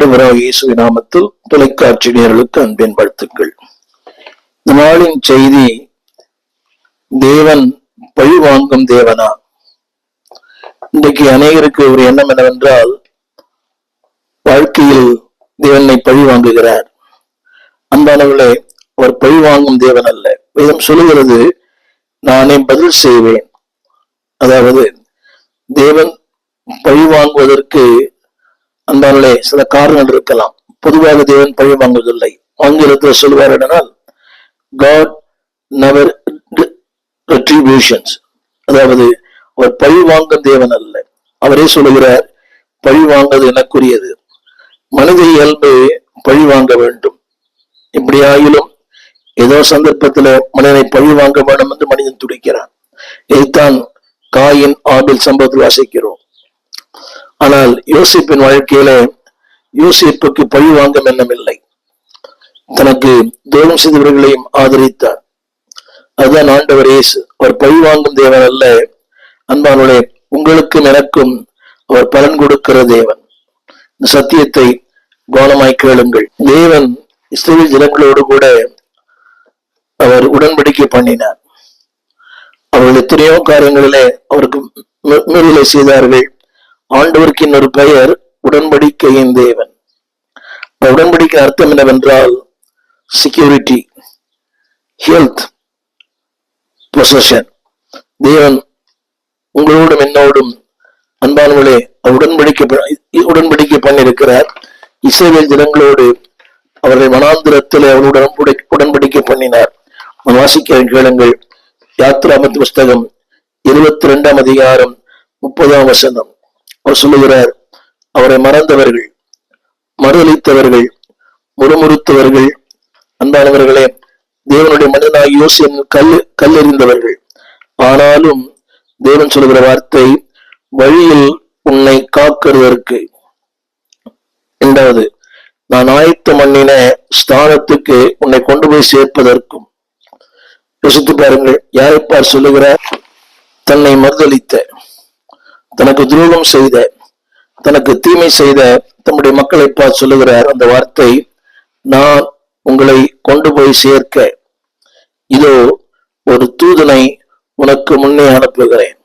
ஆண்டவராகிய இயேசுவின் நாமத்தில் தொலைக்காட்சி நேயர்களுக்கு அன்பின் வாழ்த்துக்கள். இந்த நாளின் செய்தி, தேவன் பழி வாங்கும் தேவனா? இன்றைக்கு அநேகருக்கு ஒரு எண்ணம் என்னவென்றால், வாழ்க்கையில் தேவனை பழி வாங்குகிறார். அன்பானவர்களே, அவர் பழி வாங்கும் தேவன் அல்ல. வேதம் சொல்லுகிறது, நானே பதில் செய்வேன். அதாவது தேவன் பழி வாங்குவதற்கு அன்பானவர்களே சில காரணங்கள் இருக்கலாம். பொதுவாக தேவன் பழி வாங்குவதில்லை. ஆங்கிலத்தில் சொல்வார் என்றால், God never retributions. அதாவது அவர் பழி வாங்கும் தேவன் அல்ல. அவரே சொல்லுகிறார், பழி வாங்குவது எனக்குரியது. மனித இயல்பு பழி வாங்க வேண்டும். இப்படி ஆகிலும் ஏதோ சந்தர்ப்பத்தில் மனிதனை பழி வாங்க வேண்டும் என்று மனிதன் துடிக்கிறான். இதைத்தான் காயின் ஆபேல் சம்பவத்தில் வாசிக்கிறோம். ஆனால் யோசேப்பின் வாழ்க்கையில யோசேப்புக்கு பழி வாங்கும் எண்ணம் இல்லை. தனக்கு துரோகம் செய்தவர்களையும் ஆதரித்தார். அதுதான் ஆண்டவர் இயேசு. அவர் பழி வாங்கும் தேவன் அல்ல. அன்பானவர்களே, உங்களுக்கும் எனக்கும் அவர் பலன் கொடுக்கிற தேவன். இந்த சத்தியத்தை கவனமாய் கேளுங்கள். தேவன் இஸ்ரவேல் ஜனங்களோடு கூட அவர் உடன்படிக்கை பண்ணினார். அவர்கள் எத்தனையோ காரியங்களிலே அவருக்கு மீறலை செய்தார்கள். ஆண்டவருக்கு இன்னொரு பெயர் உடன்படிக்கையின் தேவன். உடன்படிக்கை அர்த்தம் என்னவென்றால், செக்யூரிட்டி, ஹெல்த், பொசஷன். தேவன் உங்களோடும் என்னோடும் அன்பானவர்களே உடன்படிக்கை பண்ணியிருக்கிறார். இஸ்ரவேல் ஜனங்களோடு அவர்கள் வனாந்திரத்தில் அவருடன் உடன்படிக்கை பண்ணினார். வாசிக்க கேளுங்கள். யாத்திராமத்து புஸ்தகம் 22ஆம் அதிகாரம் 30ஆம் வசனம். அவர் சொல்லுகிறார், அவரை மறந்தவர்கள், மறுதளித்தவர்கள், முறுமுறுத்தவர்கள், அன்பானவர்களே, தேவனுடைய மனிதனாகி யோசேப்பின் கல்லெறிந்தவர்கள். ஆனாலும் தேவன் சொல்லுகிற வார்த்தை, வழியில் உன்னை காக்கிறதற்கு, இரண்டாவது, நான் ஆயத்தம் பண்ணின ஸ்தானத்துக்கு உன்னை கொண்டு போய் சேர்ப்பதற்கும். யோசித்து பாருங்கள். யாரைப்பார் சொல்லுகிறார்? தன்னை மறுதளித்த, தனக்கு துரோகம் செய்த, தனக்கு தீமை செய்த தம்முடைய மக்களை பார்த்து சொல்லுகிறார் அந்த வார்த்தை, நான் உங்களை கொண்டு போய் சேர்க்க இதோ ஒரு தூதனை உனக்கு முன்னே அனுப்புகிறேன்.